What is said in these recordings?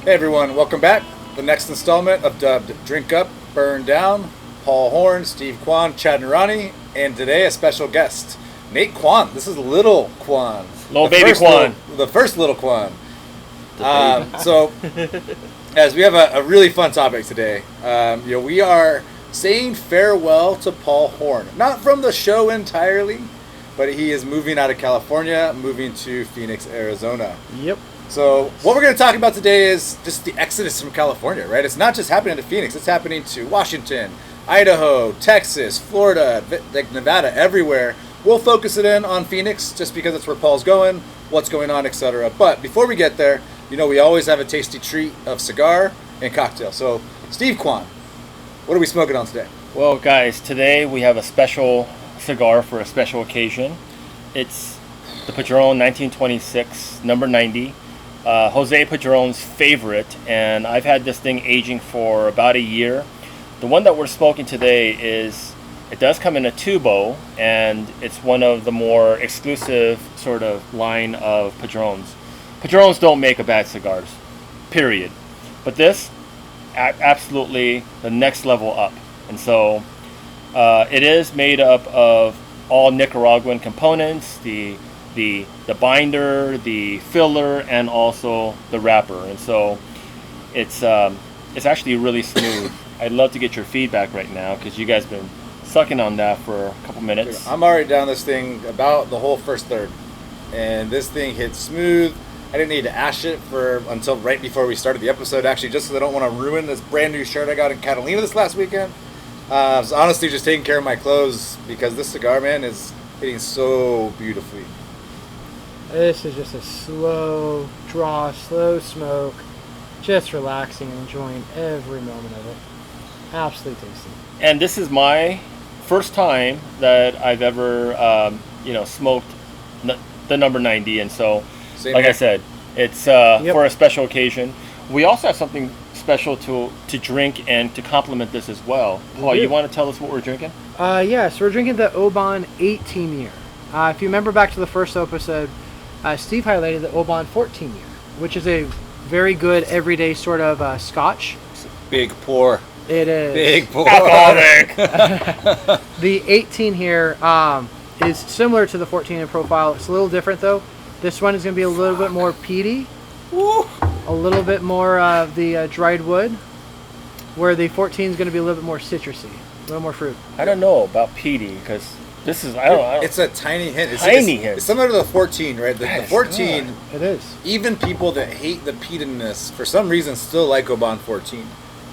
Hey everyone, welcome back. The next installment of dubbed Drink Up, Burn Down. Paul Horn, Steve Kwan, Chad Narani, and today a special guest, Nate Kwan. This is Little Kwan. Little baby Kwan. The first Little Kwan. So, as we have a really fun topic today, we are saying farewell to Paul Horn. Not from the show entirely, but he is moving out of California, moving to Phoenix, Arizona. Yep. So what we're going to talk about today is just the exodus from California, right? It's not just happening to Phoenix. It's happening to Washington, Idaho, Texas, Florida, Nevada, everywhere. We'll focus it in on Phoenix just because it's where Paul's going, what's going on, etc. But before we get there, we always have a tasty treat of cigar and cocktail. So, Steve Kwan, what are we smoking on today? Well, guys, today we have a special cigar for a special occasion. It's the Padron 1926, number 90. Jose Padron's favorite, and I've had this thing aging for about a year. The one that we're smoking today it does come in a tubo, and it's one of the more exclusive sort of line of Padrons. Padrons don't make a bad cigars, period. But this, absolutely the next level up. And so it is made up of all Nicaraguan components, the binder, the filler, and also the wrapper. And so it's actually really smooth. I'd love to get your feedback right now because you guys have been sucking on that for a couple minutes. I'm already down this thing about the whole first third, and this thing hits smooth. I didn't need to ash it until right before we started the episode, actually, just because I don't want to ruin this brand new shirt I got in Catalina this last weekend. I was honestly just taking care of my clothes because this cigar, man, is hitting so beautifully. This is just a slow draw, slow smoke, just relaxing and enjoying every moment of it. Absolutely tasty. And this is my first time that I've ever, smoked the number 90. And so, Same like here. I said, it's for a special occasion. We also have something special to drink and to complement this as well. Paul, you want to tell us what we're drinking? So we're drinking the Oban 18 year. If you remember back to the first episode, Steve highlighted the Oban 14 year, which is a very good everyday sort of scotch. Big pour. It is. Big pour. Alcoholic. The 18 here is similar to the 14 in profile. It's a little different though. This one is going to be a little bit more peaty. Woo. A little bit more of the dried wood, where the 14 is going to be a little bit more citrusy, a little more fruit. I don't know about peaty because this is, I don't It's a tiny hint. hint. It's similar to the 14, right? The 14, It is. even people that hate the peatiness, for some reason, still like Oban 14.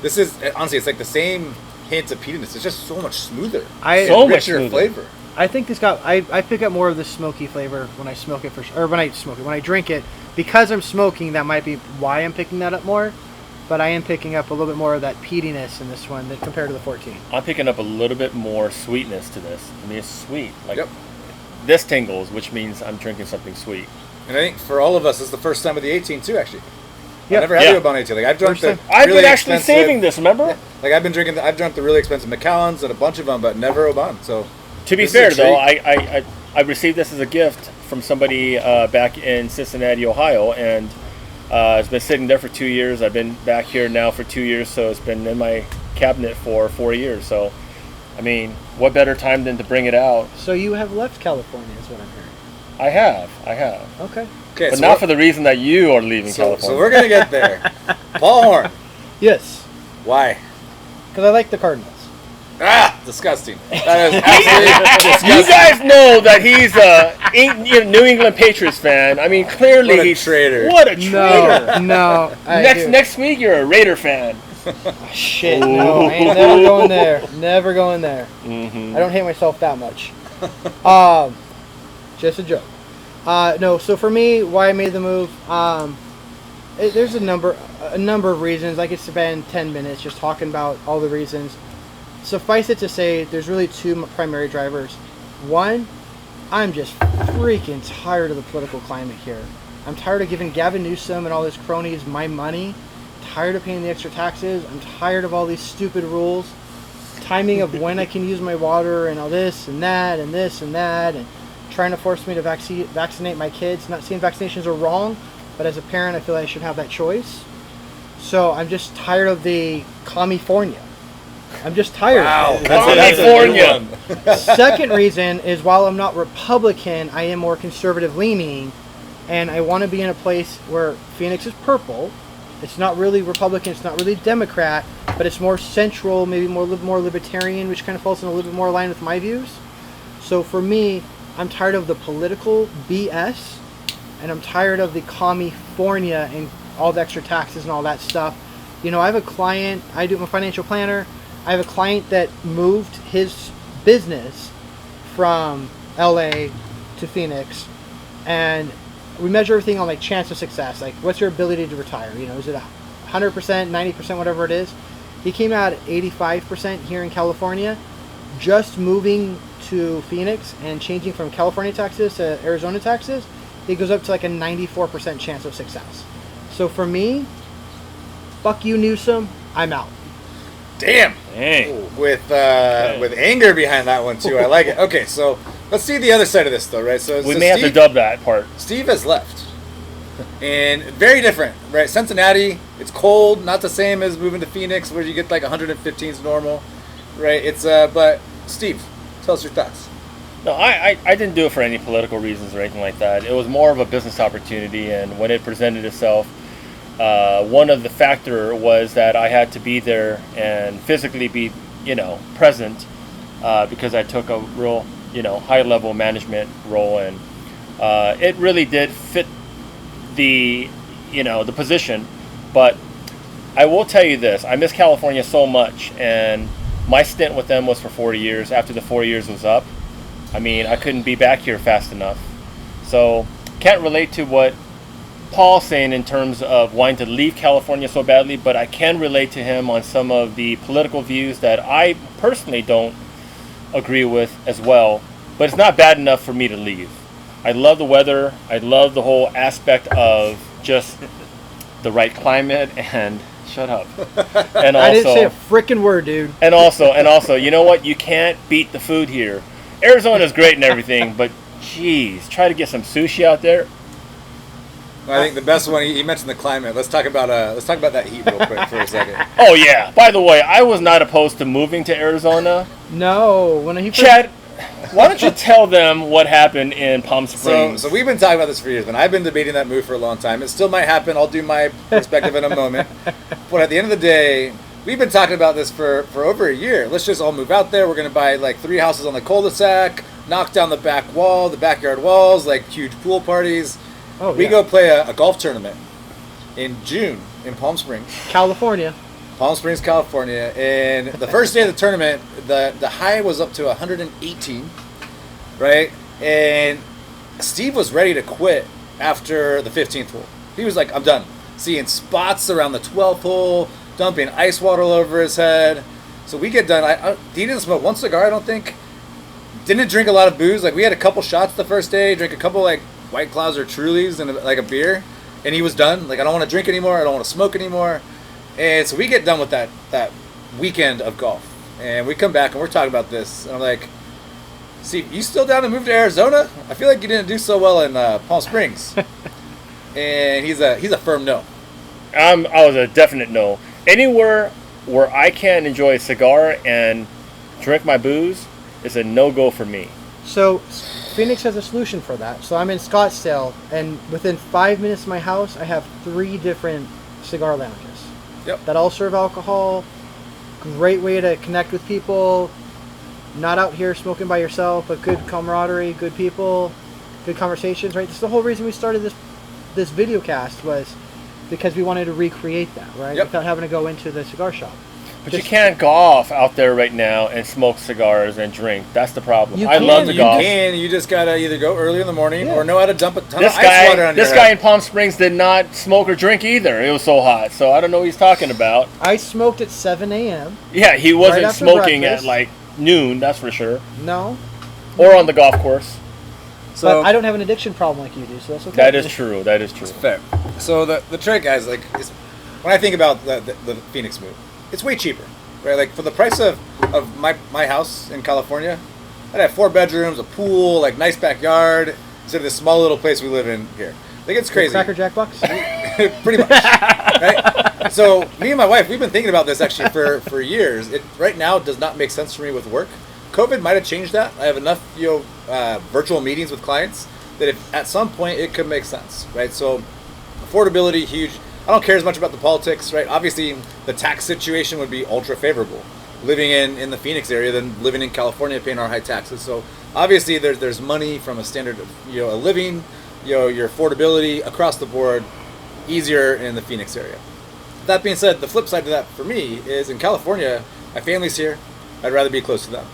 This is, honestly, it's like the same hint of peatiness. It's just so much smoother. So much richer smoother. flavor. I think this got. I pick up more of the smoky flavor when I smoke it when I drink it. Because I'm smoking, that might be why I'm picking that up more. But I am picking up a little bit more of that peatiness in this one than compared to the 14. I'm picking up a little bit more sweetness to this. I mean, it's sweet. Like Yep. this tingles, which means I'm drinking something sweet. And I think for all of us, this is the first time with the 18 too, actually. Yep. I never had Yeah. the Oban 18. Like, I've drunk First the time. I've really been actually expensive- saving this, remember? Yeah. Like, I've drunk the really expensive Macallans and a bunch of them, but never Oban. So, To be this is a fair, though, treat. I received this as a gift from somebody back in Cincinnati, Ohio, and it's been sitting there for 2 years. I've been back here now for 2 years, so it's been in my cabinet for 4 years. So, I mean, what better time than to bring it out? So you have left California, is what I'm hearing. I have. Okay. okay, But so not for the reason that you are leaving California. So we're going to get there. Paul Horn. Yes, Why? because I like the Cardinals. Disgusting. That is absolutely You disgusting. guys know that he's a New England Patriots fan. I mean, clearly What a he's traitor. What a traitor! No. Next week you're a Raider fan. Shit, no, I ain't never going there. Never going there. Mm-hmm. I don't hate myself that much. Just a joke. No, so for me, why I made the move, there's a number of reasons. I could spend 10 minutes just talking about all the reasons. Suffice it to say, there's really two primary drivers. One, I'm just freaking tired of the political climate here. I'm tired of giving Gavin Newsom and all his cronies my money. Tired of paying the extra taxes. I'm tired of all these stupid rules. Timing of when I can use my water and all this and that and this and that, and trying to force me to vaccinate my kids. Not saying vaccinations are wrong, but as a parent, I feel like I should have that choice. So I'm just tired of the California. I'm just tired. Wow, California. Second reason is while I'm not Republican, I am more conservative leaning, and I want to be in a place where Phoenix is purple. It's not really Republican, it's not really Democrat, but it's more central, maybe more libertarian, which kind of falls in a little bit more line with my views. So for me, I'm tired of the political BS, and I'm tired of the California and all the extra taxes and all that stuff. You know, I have a client, I'm a financial planner. I have a client that moved his business from LA to Phoenix, and we measure everything on like chance of success. Like, what's your ability to retire? You know, is it 100%, 90%, whatever it is? He came out at 85% here in California. Just moving to Phoenix and changing from California taxes to Arizona taxes, it goes up to like a 94% chance of success. So for me, fuck you, Newsom. I'm out. Damn. Hey. With anger behind that one too. I like it. Okay, so let's see the other side of this though, right? So We may have to dub that part. Steve has left, and very different, right? Cincinnati, it's cold, not the same as moving to Phoenix, where you get like 115 is normal, right? It's but Steve, tell us your thoughts. No, I didn't do it for any political reasons or anything like that. It was more of a business opportunity, and when it presented itself, one of the factor was that I had to be there and physically be, present, because I took a real, high-level management role, and it really did fit the position. But I will tell you this: I miss California so much, and my stint with them was for 4 years. After the 4 years was up, I couldn't be back here fast enough, so can't relate to what Paul's saying in terms of wanting to leave California so badly, but I can relate to him on some of the political views that I personally don't agree with as well, but it's not bad enough for me to leave. I love the weather. I love the whole aspect of just the right climate, and shut up. And also, I didn't say a freaking word, dude. And also, you know what? You can't beat the food here. Arizona's great and everything, but geez, try to get some sushi out there. I think the best one, he mentioned the climate. Let's talk about that heat real quick for a second. Oh yeah. By the way, I was not opposed to moving to Arizona. No, when he Chad, why don't you tell them what happened in Palm Springs? So we've been talking about this for years, and I've been debating that move for a long time. It still might happen. I'll do my perspective in a moment. But at the end of the day, we've been talking about this for over a year. Let's just all move out there. We're going to buy like 3 houses on the cul-de-sac, knock down the back wall, the backyard walls, like huge pool parties. Oh, we yeah. go play a golf tournament in June in Palm Springs, California. California. And the first day of the tournament, the high was up to 118, right? And Steve was ready to quit after the 15th hole. He was like, I'm done. Seeing spots around the 12th hole, dumping ice water all over his head. So we get done. He didn't smoke one cigar, I don't think. Didn't drink a lot of booze. Like, we had a couple shots the first day, drank a couple like White Claws or Trulies and like a beer, and he was done. Like, I don't want to drink anymore. I don't want to smoke anymore. And so we get done with that weekend of golf, and we come back and we're talking about this. And I'm like, "Steve, you still down to move to Arizona? I feel like you didn't do so well in Palm Springs." And he's a firm no. I was a definite no. Anywhere where I can enjoy a cigar and drink my booze is a no-go for me. So Phoenix has a solution for that. So I'm in Scottsdale, and within 5 minutes of my house, I have 3 different cigar lounges. Yep. That all serve alcohol. Great way to connect with people. Not out here smoking by yourself, but good camaraderie, good people, good conversations, right? That's the whole reason we started this video cast, was because we wanted to recreate that, right? Yep. Without having to go into the cigar shop. But you can't golf out there right now and smoke cigars and drink. That's the problem. I love to You golf. can. You just gotta either go early in the morning or know how to dump a ton This of ice water on your guy head. in Palm Springs did not smoke or drink either. It was so hot. So I don't know what he's talking about. I smoked at 7 a.m. Yeah, he wasn't after smoking breakfast. at like noon, that's for sure. No. Or on the golf course. So But I don't have an addiction problem like you do, so that's okay. That is true. That is true. fair. So the trick, guys, like, is when I think about the Phoenix move, it's way cheaper, right? Like, for the price of my house in California, I'd have 4 bedrooms, a pool, like nice backyard, instead of this small little place we live in here. Like, it's crazy. Cracker Jack bucks? Pretty much. Right? So me and my wife, we've been thinking about this actually for years. It right now does not make sense for me with work. COVID might have changed that. I have enough virtual meetings with clients that if at some point it could make sense, right? So affordability, huge. I don't care as much about the politics, right? Obviously, the tax situation would be ultra favorable living in the Phoenix area than living in California paying our high taxes. So obviously there's money from a standard of a living, your affordability across the board easier in the Phoenix area. That being said, the flip side to that for me is in California, my family's here. I'd rather be close to them.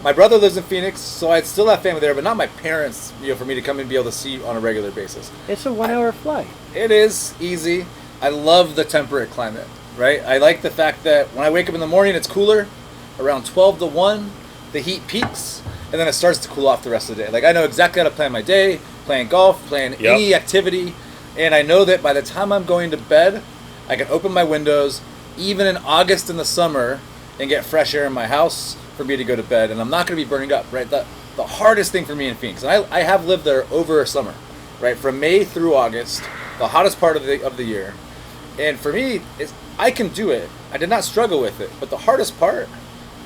My brother lives in Phoenix, so I'd still have family there, but not my parents, for me to come and be able to see on a regular basis. It's a 1 hour flight. It is easy. I love the temperate climate, right? I like the fact that when I wake up in the morning, it's cooler. Around 12 to 1, the heat peaks, and then it starts to cool off the rest of the day. Like, I know exactly how to plan my day, playing golf, playing any activity, and I know that by the time I'm going to bed, I can open my windows, even in August in the summer, and get fresh air in my house for me to go to bed, and I'm not going to be burning up, right? The hardest thing for me in Phoenix, and I have lived there over a summer, right? From May through August, the hottest part of the year. And for me, I can do it. I did not struggle with it. But the hardest part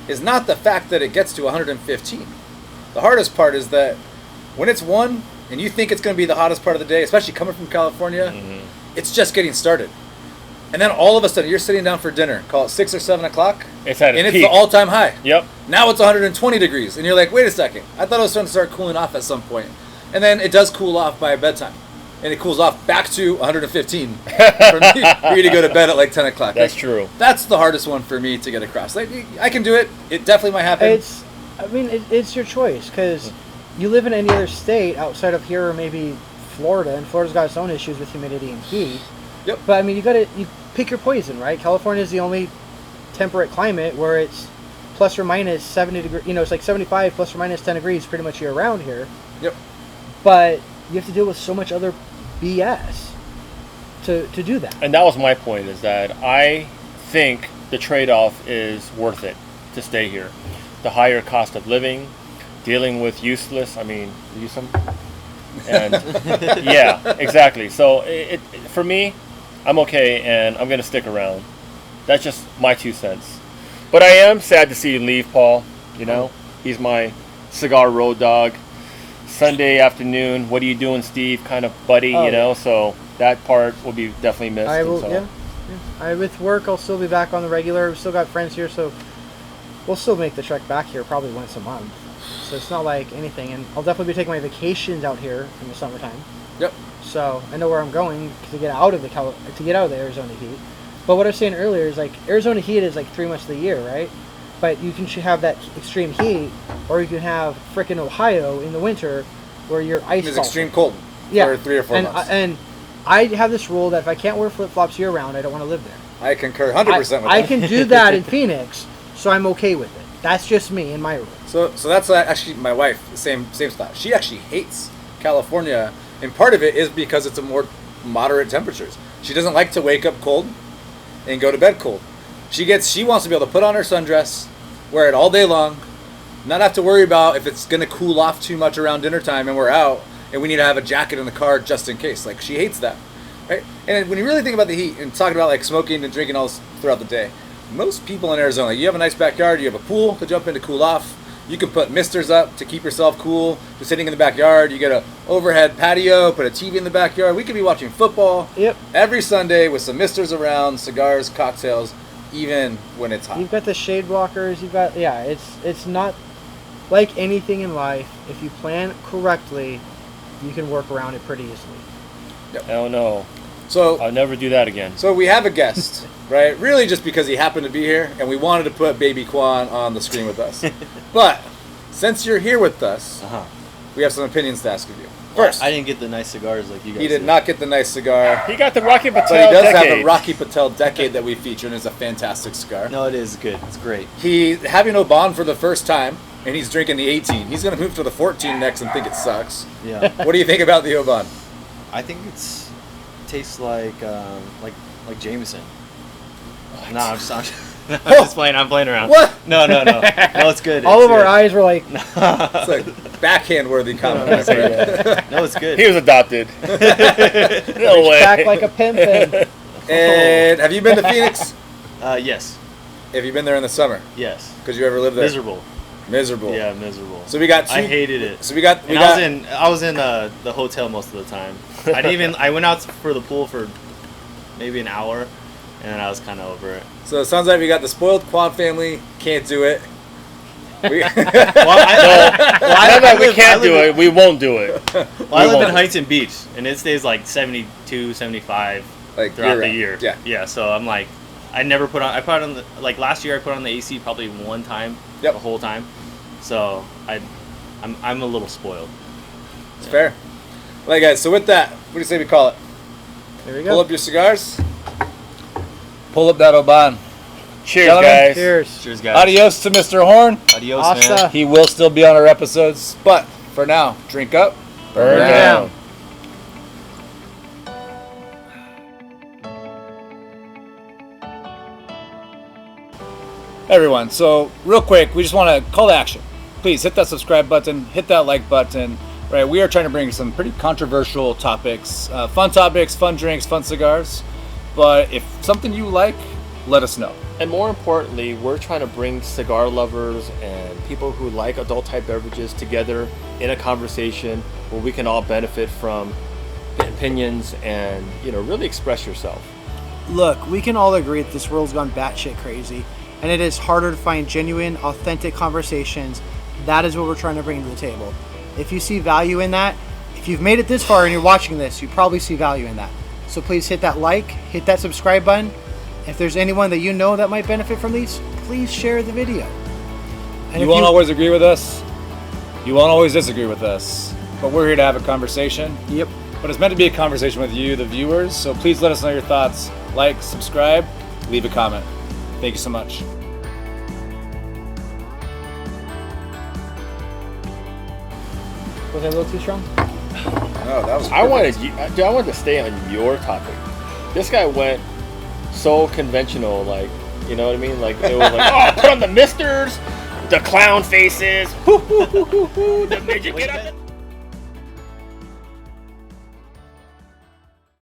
is not the fact that it gets to 115. The hardest part is that when it's 1 and you think it's going to be the hottest part of the day, especially coming from California, it's just getting started. And then all of a sudden, you're sitting down for dinner, call it 6 or 7 o'clock, it's at and its it's peak. the all-time high. Yep. Now it's 120 degrees. And you're like, wait a second. I thought it was starting to start cooling off at some point. And then it does cool off by bedtime. And it cools off back to 115 for you to go to bed at like 10 o'clock. That's true. That's the hardest one for me to get across. Like, I can do it. It definitely might happen. It's your choice, because you live in any other state outside of here or maybe Florida, and Florida's got its own issues with humidity and heat. Yep. But you pick your poison, right? California is the only temperate climate where it's plus or minus 70 degrees. It's like 75 plus or minus 10 degrees pretty much year round here. Yep. But you have to deal with so much other BS to do that. And that was my point, is that I think the trade-off is worth it to stay here. The higher cost of living, dealing with use them. And yeah, exactly. So it for me, I'm okay, and I'm going to stick around. That's just my 2 cents. But I am sad to see you leave, Paul. He's my cigar road dog. Sunday afternoon, what are you doing, Steve? Kind of buddy, so that part will be definitely missed. I will, with work, I'll still be back on the regular. We've still got friends here, so we'll still make the trek back here probably once a month. So it's not like anything, and I'll definitely be taking my vacations out here in the summertime. Yep. So I know where I'm going to get out of the Arizona heat. But what I was saying earlier is, like, Arizona heat is like 3 months of the year, right? But you can have that extreme heat, or you can have frickin' Ohio in the winter where you're ice cold. It's extreme cold for 3 or 4 months. And I have this rule that if I can't wear flip-flops year-round, I don't want to live there. I concur 100% with that. I can do that in Phoenix, so I'm okay with it. That's just me and my rule. So that's actually my wife, same thought. She actually hates California, and part of it is because it's a more moderate temperatures. She doesn't like to wake up cold and go to bed cold. She wants to be able to put on her sundress, wear it all day long, not have to worry about if it's going to cool off too much around dinner time and we're out and we need to have a jacket in the car just in case. Like, she hates that, right? And when you really think about the heat and talking about like smoking and drinking all throughout the day, most people in Arizona, you have a nice backyard, you have a pool to jump in to cool off, you can put misters up to keep yourself cool, just sitting in the backyard, you get a overhead patio, put a TV in the backyard, we could be watching football every Sunday with some misters around, cigars, cocktails, even when it's hot. You've got the shade blockers, it's not like anything in life. If you plan correctly, you can work around it pretty easily. Yep. Oh no. So I'll never do that again. So we have a guest, right? Really just because he happened to be here and we wanted to put Baby Quan on the screen with us. But since you're here with us, we have some opinions to ask of you. First, I didn't get the nice cigars like you guys he did not get the nice cigar. He got the Rocky Patel But he does Decade. have the Rocky Patel Decade that we feature, and it's a fantastic cigar. No, it is good. It's great. He's having Oban for the first time, and he's drinking the 18. He's going to move to the 14 next and think it sucks. Yeah. What do you think about the Oban? I think tastes like Jameson. No, I'm just I'm just playing. I'm playing around. What? No. No, it's good. All it's of our good. eyes were like, It's like backhand worthy comment. my friend. No, it's good. He was adopted. No way. back like a pimpin'. And have you been to Phoenix? Yes. Have you been there in the summer? Yes. Because you ever lived there? Miserable. Miserable. Yeah, miserable. So we got two. I hated it. So we got. And I was in the hotel most of the time. I went out for the pool for maybe an hour, and then I was kind of over it. So it sounds like we got the spoiled Quad family. Can't do it. We, We can't do it. We won't do it. I live in Huntington Beach, and it stays like 72, 75 like throughout the year-round. year. Yeah. Yeah. So I'm like, I put on the, like last year I put on the AC probably one time. Yep. The whole time. So I'm a little spoiled. It's fair. All right, guys. So with that, what do you say we call it? There we Pull go. up your cigars. Pull up that Oban. Cheers, Gentlemen, guys. Cheers. Cheers, guys. Adios to Mr. Horn. Adios, Asta. man. He will still be on our episodes, but for now, drink up. Burn down. down. Everyone, so real quick, we just want to call to action. Please hit that subscribe button, hit that like button. Right, we are trying to bring some pretty controversial topics, fun drinks, fun cigars. But if something you like, let us know. And more importantly, we're trying to bring cigar lovers and people who like adult type beverages together in a conversation where we can all benefit from opinions and, really express yourself. Look, we can all agree that this world's gone batshit crazy, and it is harder to find genuine, authentic conversations. That is what we're trying to bring to the table. If you see value in that, if you've made it this far and you're watching this, you probably see value in that. So please hit that like, hit that subscribe button. If there's anyone that you know that might benefit from these, please share the video. And You won't always agree with us. You won't always disagree with us. But we're here to have a conversation. Yep. But it's meant to be a conversation with you, the viewers. So please let us know your thoughts. Like, subscribe, leave a comment. Thank you so much. Was that a little too strong? Oh, that was. I wanted to stay on your topic. This guy went so conventional, like, you know what I mean? Like, it was like, oh, put on the misters, the clown faces, the midget, get up.